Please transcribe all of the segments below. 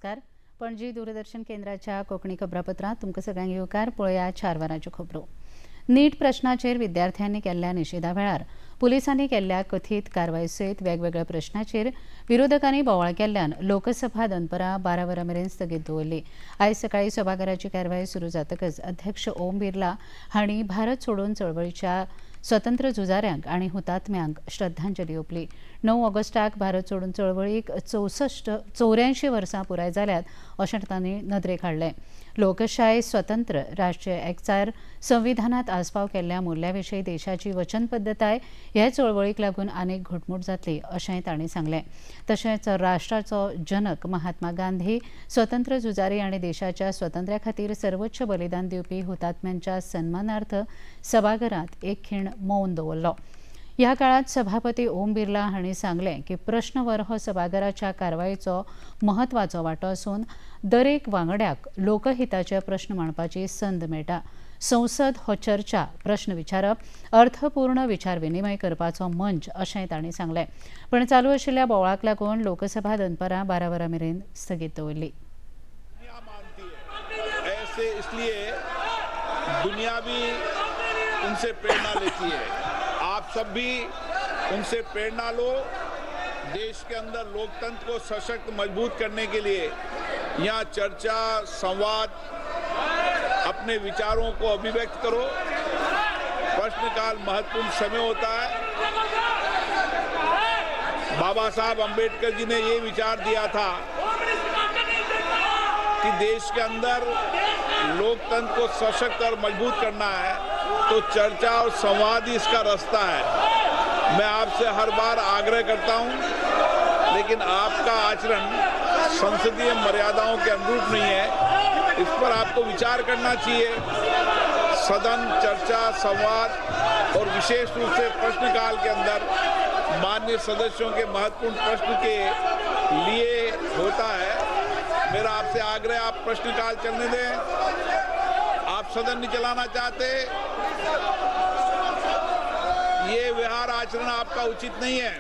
नमस्कार. पणजी दूरदर्शन केंद्राच्या कोंकणी खबरापत्रांत तुमकां सगळ्यांक येवकार. पळया 4 वरांच्यो खबरो. नीट प्रश्नाचेर विद्यार्थ्यांनी केल्ल्या निशेधा वेळार पुलिसांनी केल्ल्या कथीत कारवाये सयत वेगवेगळ्या प्रश्नांचेर विरोधकांनी बोवाळ केल्ल्यान लोकसभा दनपारां 12 वरां मेरेन स्थगीत दवरली. आयज सकाळीं सभाघराची कारवाय सुरू जातकच अध्यक्ष ओम बिर्ला हांणी भारत सोडून चळवळीच्या स्वतंत्र झुजाऱ्यांक आनी हुतात्म्यांक श्रद्धांजली ओपली. 9 ऑगस्टाक भारत सोडून चळवळीक 84 वर्सां पुराय जाल्यात अशें तांणी नदरेक हाडलें. लोकशाय स्वतंत्र राष्ट्रीय एकचार संविधानात आस्पाव केल्ल्या मुल्याविशीं देशाची वचनबद्धताय ह्या चळवळीक लागून आनीक घटमूट जातली अशेंय तांणी सांगलें. तशेंच राष्ट्राचो जनक महात्मा गांधी स्वतंत्र झुजारी आनी देशाच्या स्वातंत्र्या खातीर सर्वोच्च बलिदान दिवपी हुतात्म्यांच्या सन्मानार्थ सभाघरांत एक खीण मौन दवरलो. ह्या काळात सभापती ओम बिर्ला हांणी सांगलें की प्रश्नवर हो सभाघराच्या कारवायेचो महत्वाचो वांटो आसून दरेक वांगड्याक लोकहिताचे प्रश्न मांडपाची संद मेळटा. संसद हो चर्चा, प्रश्न विचारप, अर्थपूर्ण विचार विनिमय करपाचो मंच अशेंय तांणी सांगलें. पण चालू आशिल्ल्या बोवाळाक लागून लोकसभा दनपारां 12 वरां मेरेन स्थगीत दवरली. इसलिए दुनिया भी उनसे प्रेरणा लेती है. आप सब भी उनसे प्रेरणा लो. देश के अंदर लोकतंत्र को सशक्त मजबूत करने के लिए यहाँ चर्चा, संवाद, अपने विचारों को अभिव्यक्त करो. प्रश्नकाल महत्वपूर्ण समय होता है. बाबा साहब अंबेडकर जी ने ये विचार दिया था कि देश के अंदर लोकतंत्र को सशक्त और मजबूत करना है तो चर्चा और संवाद ही इसका रास्ता है. मैं आपसे हर बार आग्रह करता हूं, लेकिन आपका आचरण संसदीय मर्यादाओं के अनुरूप नहीं है. इस पर आपको विचार करना चाहिए. सदन, चर्चा, संवाद और विशेष रूप से प्रश्नकाल के अंदर माननीय सदस्यों के महत्वपूर्ण प्रश्न के लिए होता है. मेरा आपसे आग्रह, आप प्रश्नकाल चलने दें. आप सदन नहीं चलाना चाहते, ये व्यवहार आचरण आपका उचित नहीं है.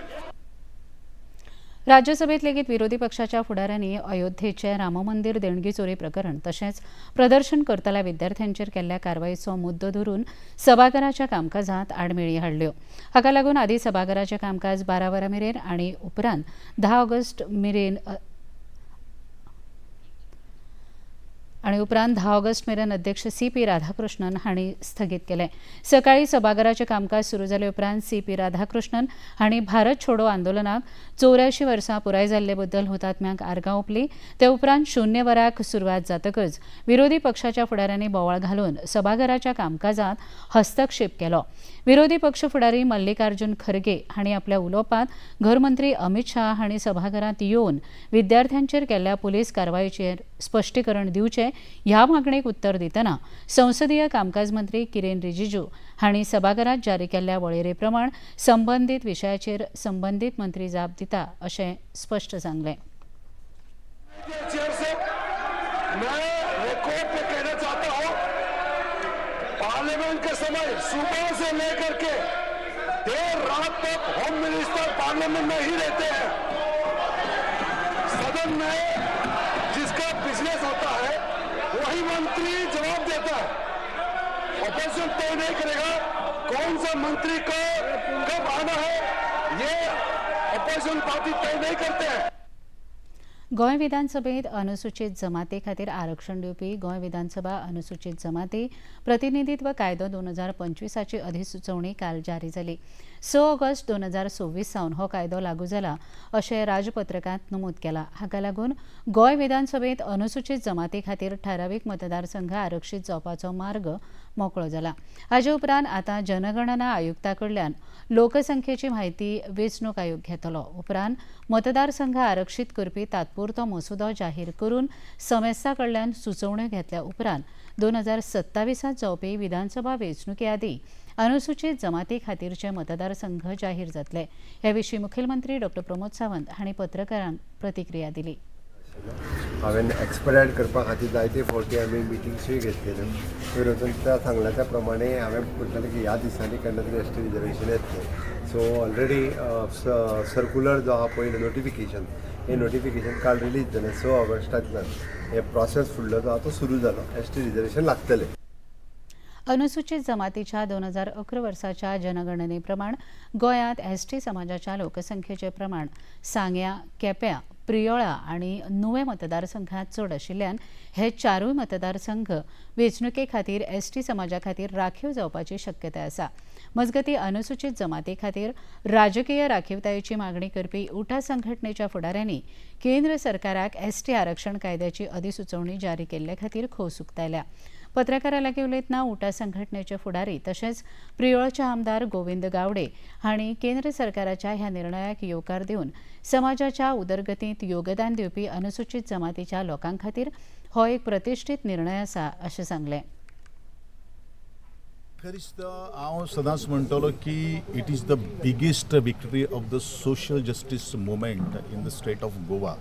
राज्यसभेत लेगीत विरोधी पक्षाच्या फुडाऱ्यांनी अयोध्येचे राममंदिर देणगी चोरी प्रकरण तशेंच प्रदर्शन करतल्या विद्यार्थ्यांचेर केल्ल्या कारवायेचो मुद्दो धरून सभाघराच्या कामकाजांत आडमेळी हाडल्यो. हाका लागून आदी सभाघराचें कामकाज 12 वरां मेरेन आनी उपरांत 10 ऑगस्ट मेरेन अध्यक्ष सी.पी. राधाकृष्णन हांणी स्थगीत केलें. सकाळीं सभाघराचें कामकाज सुरू जाले उपरांत सी.पी. राधाकृष्णन हांणी भारत छोडो आंदोलनाक 84 वर्सां पुराय जाल्ले बद्दल हुतात्म्यांक आर्गां ओंपलीं. ते उपरांत 0 वराक सुरवात जातकच विरोधी पक्षाच्या फुडाऱ्यांनी बोवाळ घालून सभाघराच्या कामकाजांत हस्तक्षेप केलो. विरोधी पक्ष फुडारी मल्लिकार्जुन खरगे हांणी आपल्या उलोवपांत घरमंत्री अमित शाह हांणी सभाघरांत येवन विद्यार्थ्यांचेर केल्ल्या पुलीस कारवायेचेर स्पश्टीकरण दिवचें ह्या मागणेक उत्तर दितना संसदीय कामकाज मंत्री किरेन रिजिजू हांणी सभाघरांत जारी केल्ल्या वळेरे प्रमाण संबंदीत विशयाचेर संबंदीत मंत्री जाप दिता अशें स्पश्ट सांगलें. पार्लियामेंट के समय सुबह से लेकर के देर रात तक होम मिनिस्टर पार्लियामेंट में ही रहते हैं. सदन में जिसका बिजनेस होता है वही मंत्री जवाब देता है. ऑपोजिशन तय नहीं करेगा कौन सा मंत्री को कब आना है, ये ऑपोजिशन पार्टी तय नहीं करते हैं. गोंय विधानसभेत अनुसूचित जमाती खातीर आरक्षण दिवपी गोंय विधानसभा अनुसूचित जमाती प्रतिनिधित्व कायदो 2025ची अधिसुचोवणी काल जारी जाली. 6 ऑगस्ट 2026 सावन हो कायदो लागू जाला अशें राजपत्रकांत नमूद केलां. हाका लागून गोंय विधानसभेत अनुसूचित जमाती खातीर ठरावीक मतदारसंघ आरक्षीत जावपाचो मार्ग मोकळो जाला. हाचे उपरांत आतां जनगणना आयुक्ता कडल्यान लोकसंख्येची म्हायती वेंचणूक आयोग घेतलो. उपरांत मतदारसंघ आरक्षीत करपी तात्पुरतो मसुदो जाहीर करून समेस्ता कडल्यान सुचोवण्यो घेतल्या उपरांत 2027 जावपी विधानसभा वेंचणुके आदीं अनुसूचित जमाती खातीरचे मतदारसंघ जाहीर जातले. ह्या विशीं मुखेलमंत्री डॉ. प्रमोद सावंत हांणी पत्रकारांक प्रतिक्रिया दिली. हांवें एक्सपडायट करपा खातीर जायते फावटी आमी मिटिंग्सूय घेतलेल्यो. तर वचून त्या सांगल्याच्या प्रमाणे हांवें म्हणटालें की ह्या दिसांनी केन्ना तरी एस टी रिजर्वेशन येतलें. सो ऑलरेडी सर्कुलर जो आहा पयलो नोटिफिकेशन हे नोटिफिकेशन काल रिलीज जालें 6 ऑगस्टांतल्यान हे प्रोसेस फुडलो जो आतां सुरू जालो एसटी रिजर्वेशन लागतलें. अनुसूचित जमातीच्या 2011 वर्साच्या जनगणनेप्रमाण गोंयांत एसटी समाजाच्या लोकसंख्येचे प्रमाण सांग्या, केप्यां, प्रियोळा आनी नुवें मतदारसंघात चड आशिल्ल्यान हे चारूय मतदारसंघ वेंचणुके खातीर एसटी समाजा खातीर राखीव जावपाची शक्यताय आसा. मजगतीं अनुसूचित जमाती खातीर राजकीय राखीवतायेची मागणी करपी उठा संघटनेच्या फुडाऱ्यांनी केंद्र सरकाराक एसटी आरक्षण कायद्याची अधिसुचोवणी जारी केल्ले खातीर खोस उक्तायल्या. पत्रकारां लागीं उलयतना उठा संघटनेचे फुडारी तशेंच प्रियोळचे आमदार गोविंद गावडे हांणी केंद्र सरकाराच्या ह्या निर्णयाक येवकार दिवन समाजाच्या उदरगतींत योगदान दिवपी अनुसूचित जमातीच्या लोकां खातीर हो एक प्रतिश्ठीत निर्णय आसा अशें सांगलें. खरीच हांव सदांच म्हणटलो की it is the biggest victory of the social justice movement in the state of Goa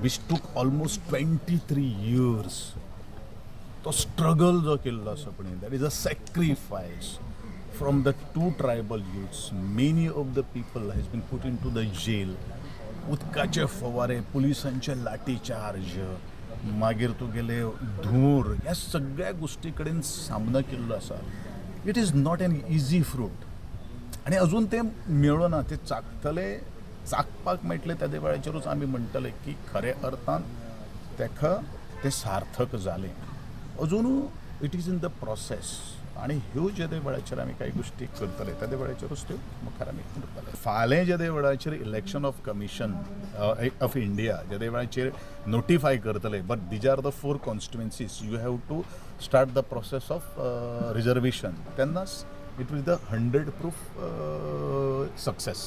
which took almost 23 years. तो स्ट्रगल जो केल्लो आसा पळय that is a sacrifice from the 2 tribal youths. Many of the people has been put into the jail. उदकाचे फवारे, पुलिसांचे लाठीचार्ज, मागीर तुगेले धूर, ह्या सगळ्या गोष्टी कडेन सामनो केल्लो आसा. It is not an easy fruit आनी अजून ते मेळ्ळो ना. ते चाखपाक मेळटले त्या वेळाचेरूच आमी म्हणटले की खरे अर्थान तेका ते सार्थक जालें. अजून it is in the process आनी ह्यो जे वेळाचेर आमी कांय गोश्टी करतले त्या वेळाचेरूच त्यो मुखार आमी करतले. फाल्यां जे वेळाचेर election of commission of India जे वेळाचेर नोटिफाय करतले. But these are the 4 constituencies you have to start the process of reservation. तेन्नाच इट विल द 100% सक्सेस.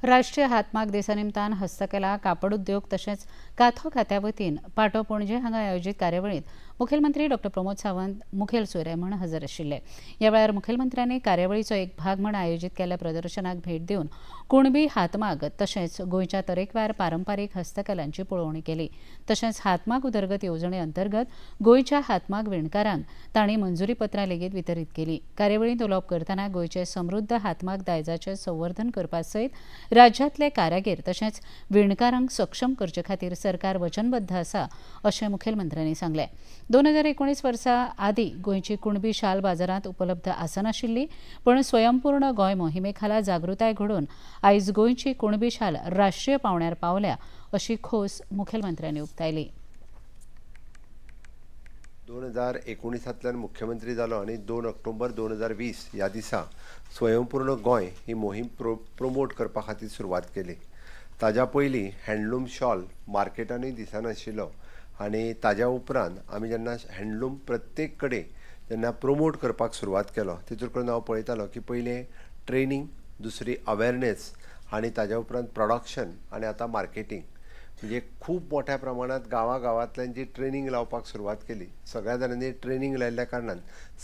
राष्ट्रीय हातमाग दिसा निमतान हस्तकला, कापड उद्योग तशेंच काथो खात्या वतीन पाटो पणजे हांगा आयोजीत कार्यावळींत मुखेलमंत्री डॉ प्रमोद सावंत मुखेल सोयरे म्हूण हजर आशिल्ले. ह्या वेळार मुखेलमंत्र्यांनी कार्यावळीचो एक भाग म्हूण आयोजीत केल्ल्या प्रदर्शनाक भेट दिवन कुणबी हातमाग तशेंच गोंयच्या तरेकवार पारंपारीक हस्तकलांची पळोवणी केली. तशेंच हातमाग उदरगत येवजणे अंतर्गत गोंयच्या हातमाग विणकारांक तांणी मंजुरी पत्रां लेगीत वितरीत केली. कार्यावळींत उलोवप करतना गोंयचे समृद्ध हातमाग दायजाचें संवर्धन करपा सयत राज्यांतले कारागीर तशेंच विणकारांक सक्षम करचे खातीर सरकार वचनबद्ध आसा अशें मुखेलमंत्र्यांनी सांगलें. 2019 वर्सा आदी गोंयची कुणबी शाल बाजारांत उपलब्ध आसनाशिल्ली, पण स्वयंपूर्ण गोंय मोहिमे खाला जागृताय घडोवन आयज गोंयची कुणबी शाल राष्ट्रीय पावंड्यार पावल्या अशी खोस मुखेलमंत्र्यांनी उक्तायली. 2019 मुख्यमंत्री जालो आणि 2 ऑक्टोबर 2020 ह्या दिसा स्वयंपूर्ण गोंय ही मोहीम प्रमोट करपा खातीर सुरवात केली. ताज्या पयलीं हँडलूम शॉल मार्केटानूय दिसनाशिल्लो आनी ताज्या उपरांत आमी जेन्ना हँडलूम प्रत्येक कडेन जेन्ना प्रमोट करपाक सुरवात केलो तेतूर करून हांव पळयतालो की पयलें ट्रेनींग, दुसरी अवेरनेस आनी ताज्या उपरांत प्रोडक्शन आनी आतां मार्केटींग म्हणजे खूब मोठ्या प्रमाणात गांवांतल्यान जी ट्रेनींग लावपाक सुरवात केली. सगळ्या जाणांनी ट्रेनींग लायिल्ल्या कारणान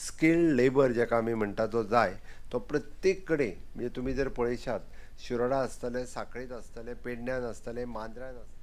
स्किल्ड लेबर जाका आमी म्हणटा तो जाय तो प्रत्येक कडेन म्हणजे तुमी जर पळयशात शिरोडा आसतले, सांखळेत आसतले, पेडण्यान आसतले, मांद्र्यान आसतले.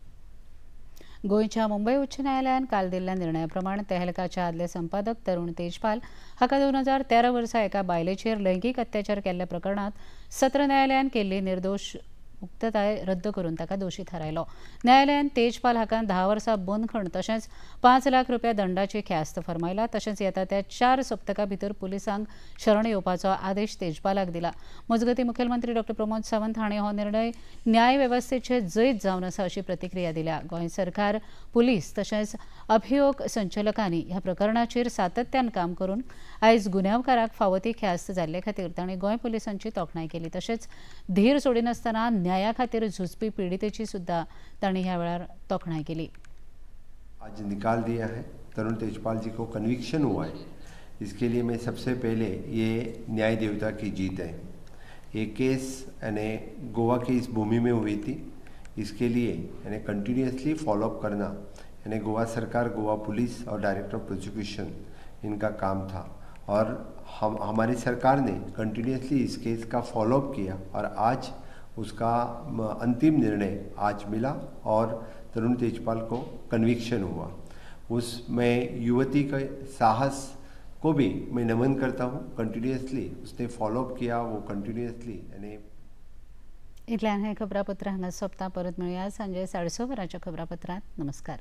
गोंयच्या मुंबय उच्च न्यायालयान काल दिल्ल्या निर्णया तेहलकाचे आदले संपादक तरुण तेजपाल हाका 2013 वर्सा एका बायलेचेर लैंगीक अत्याचार केल्ल्या प्रकरणात सत्र न्यायालयान केल्ली निर्दोष मुक्तताय रद्द करून ताका दोशी थारायलो. न्यायालयान तेजपाल हाका 10 वर्सां बंदखण तशेंच 5 लाख रुपया दंडाची ख्यास्त फरमायला. तशेंच येता त्या 4 सप्तकां भितर पुलिसांक शरण येवपाचो आदेश तेजपालाक दिला. मजगतीं मुखेलमंत्री डॉ प्रमोद सावंत हांणी हो निर्णय न्याय वेवस्थेचे जैत जावन आसा अशी प्रतिक्रिया दिल्या. गोंय सरकार, पुलीस तशेंच अभियोग संचालकांनी ह्या प्रकरणाचेर सातत्यान काम करून आयज गुन्यांवकाराक फावो ती ख्यास्त जाल्ले खातीर तांणी गोंय पुलिसांची तोखणाय केली. तशेंच धीर सोडिनासतना न्याया खातीर झुजपी पीडितेची सुद्धा तांणी ह्या वेळार तोखणाय केली. आज निकाल दिया है, तरुण तेजपाल जी को कन्विक्शन हुआ है. इसके लिए मैं सबसे पहले ये न्याय देवता की जीत है. ये केस यानी गोवा की इस भूमि में हुई थी. इसके लिए यानी कंटिन्यूसली फॉलोअप करना यानी गोवा सरकार, गोवा पुलिस और डायरेक्टर ऑफ प्रोसिक्यूशन इनका काम था और हमारी सरकार ने कंटिन्यूसली इस केस का फॉलोअप किया और आज उसका अंतिम निर्णय आज मिला और तरुण तेजपाल को कन्विक्शन हुआ. उसमें युवती के साहस को भी मैं नमन करता हूँ. कंटिन्यूसली उसने फॉलोअप किया, वो कंटिन्यूसली यानी इतल्यान हें खबरापत्र हांगा सोंपता. परत मेळुया सांजे 6:30 वरांच्या खबरापत्रांत. नमस्कार.